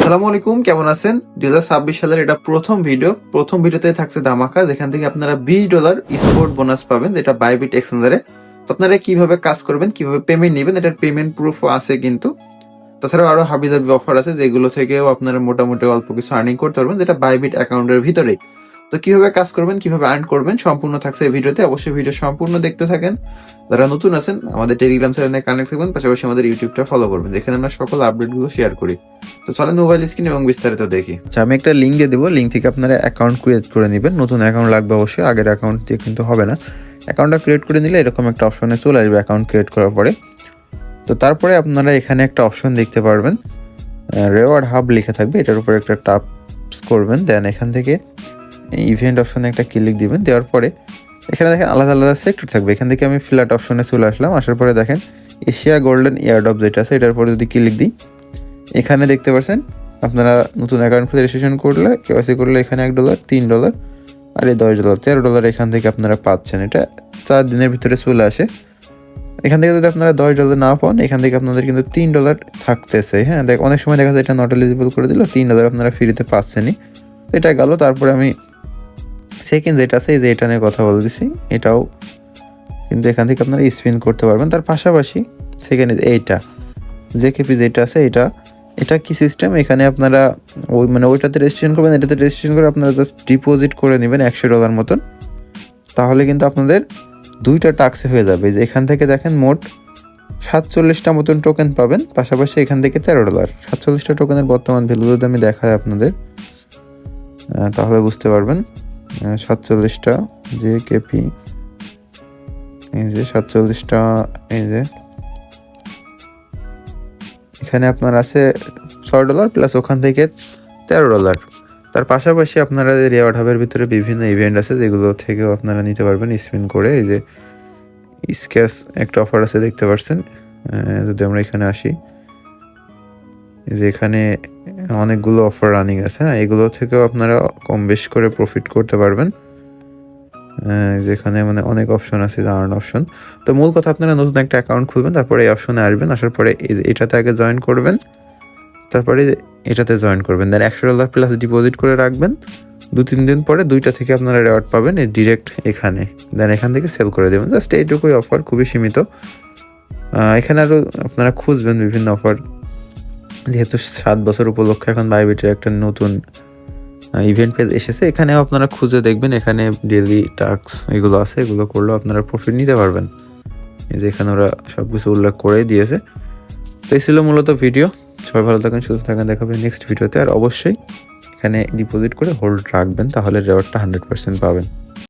আসসালামু আলাইকুম, কেমন আছেন? 2026 সালের এটা প্রথম ভিডিওতে থাকছে ধামাকা, যেখান থেকে আপনারা $20 স্পোর্ট বোনাস পাবেন, যেটা বাইবিট এক্সচেঞ্জারে। তো আপনারা কিভাবে কাজ করবেন, কিভাবে পেমেন্ট নেবেন, এটার পেমেন্ট প্রুফও আছে কিন্তু। তাছাড়াও আরো হাবিজাবি অফার আছে, যেগুলো থেকেও আপনারা মোটামুটি অল্প কিছু আর্নিং করতে পারবেন, যেটা বাইবিট অ্যাকাউন্টের ভিতরেই। তো কিভাবে কাজ করবেন, কিভাবে আর্ন করবেন, সম্পূর্ণ থাকছে এই ভিডিওতে। অবশ্যই ভিডিও সম্পূর্ণ দেখতে থাকেন। যারা নতুন আছেন, আমাদের টেলিগ্রাম চ্যানেলে কানেক্ট থাকবেন, পাশাপাশি আমাদের ইউটিউবটা ফলো করবেন, যেখানে আমরা সকল আপডেটগুলো শেয়ার করি। তো চলেন মোবাইল স্ক্রিন এবং বিস্তারিত দেখি। আচ্ছা, আমি একটা লিঙ্ক দিয়ে দেবো, লিঙ্ক থেকে আপনারা অ্যাকাউন্ট ক্রিয়েট করে নেবেন। নতুন অ্যাকাউন্ট লাগবে অবশ্যই, আগের অ্যাকাউন্ট দিয়ে কিন্তু হবে না। অ্যাকাউন্টটা ক্রিয়েট করে নিলে এরকম একটা অপশনে চলে আসবে অ্যাকাউন্ট ক্রিয়েট করার পরে। তো তারপরে আপনারা এখানে একটা অপশন দেখতে পারবেন, রেওয়ার্ড হাব লেখা থাকবে, এটার উপরে একটা টাপস করবেন। দেন এখান থেকে ইভেন্ট অপশনে একটা ক্লিক দিবেন। দেওয়ার পরে এখানে দেখেন আলাদা আলাদা সেক্টর থাকবে। এখান থেকে আমি ফ্ল্যাট অপশনে চলে আসলাম। আসার পরে দেখেন এশিয়া গোল্ডেন এয়ারড্রপ যেটা আছে, এটার পরে যদি ক্লিক দিই, এখানে দেখতে পাচ্ছেন আপনারা নতুন অ্যাকাউন্ট খুলে রেজিস্ট্রেশন করলে, কেওয়াইসি করলে এখানে $1, $3 আর এই $10, $13 এখান থেকে আপনারা পাচ্ছেন। এটা 4 দিনের ভিতরে চলে আসে। এখান থেকে যদি আপনারা $10 না পান, এখান থেকে আপনাদের কিন্তু $3 থাকতেছে। হ্যাঁ, অনেক সময় দেখা যায় এটা নট এলিজিবল করে দিল, $3 আপনারা ফ্রিতে পাচ্ছেনই। এটা গেল। তারপরে আমি সেকেন্ড যেটা আছে, এই যে এটা নিয়ে কথা বলতেছি, এটাও কিন্তু এখান থেকে আপনারা স্পিন করতে পারবেন। তার পাশাপাশি সেকেন্ড এইটা জেকেপি যেটা আছে, এটা কি সিস্টেম, এখানে আপনারা ওইটাতে রেজিস্ট্রেশন করবেন, এটাতে রেজিস্ট্রেশন করে আপনারা জাস্ট ডিপোজিট করে নেবেন $100 মতন। তাহলে কিন্তু আপনাদের 2টা টাস্ক হয়ে যাবে। যে এখান থেকে দেখেন মোট 47টা মতন টোকেন পাবেন, পাশাপাশি এখান থেকে $13। 47টা টোকেনের বর্তমান ভ্যালু যদি আমি দেখাই আপনাদের, তাহলে বুঝতে পারবেন। 47টা জেকেপি, এই যে 47টা, এই যে এখানে আপনার আছে $6 প্লাস ওখান থেকে $13। তার পাশাপাশি আপনারা রেওয়ার্ড হাবের ভিতরে বিভিন্ন ইভেন্ট আছে, যেগুলো থেকেও আপনারা নিতে পারবেন স্পিন করে। এই যে স্ক্যাচ একটা অফার আছে দেখতে পাচ্ছেন। যদি আমরা এখানে আসি, এই যে এখানে অনেকগুলো অফার রানিং আছে। হ্যাঁ, এগুলো থেকেও আপনারা কম বেশ করে প্রফিট করতে পারবেন। যেখানে অনেক অপশন আছে, আর্ন অপশন। তো মূল কথা, আপনারা নতুন একটা অ্যাকাউন্ট খুলবেন, তারপরে এই অপশনে আসবেন। আসার পরে এই যে এটাতে আগে জয়েন করবেন, তারপরে এটাতে জয়েন করবেন। দেন $100 প্লাস ডিপোজিট করে রাখবেন। 2-3 দিন পরে 2টা থেকে আপনারা রেওয়ার্ড পাবেন এই ডিরেক্ট এখানে। দেন এখান থেকে সেল করে দেবেন। জাস্ট এইটুকুই অফার, খুবই সীমিত। এখানে আরও আপনারা খুঁজবেন বিভিন্ন অফার, যেহেতু 7 বছর উপলক্ষে এখন বাইবিটের একটা নতুন ইভেন্ট পেজ এসেছে। এখানেও আপনারা খুঁজে দেখবেন, এখানে ডেইলি টাস্ক এগুলো আছে, এগুলো করলেও আপনারা প্রফিট নিতে পারবেন। এই যে এখানে ওরা সব কিছু উল্লেখ করেই দিয়েছে। তো এই ছিল মূলত ভিডিও। সবাই ভালো থাকেন, সুস্থ থাকেন, দেখা হবে নেক্সট ভিডিওতে। আর অবশ্যই এখানে ডিপোজিট করে হোল্ড রাখবেন, তাহলে রেওয়ার্ডটা 100% পাবেন।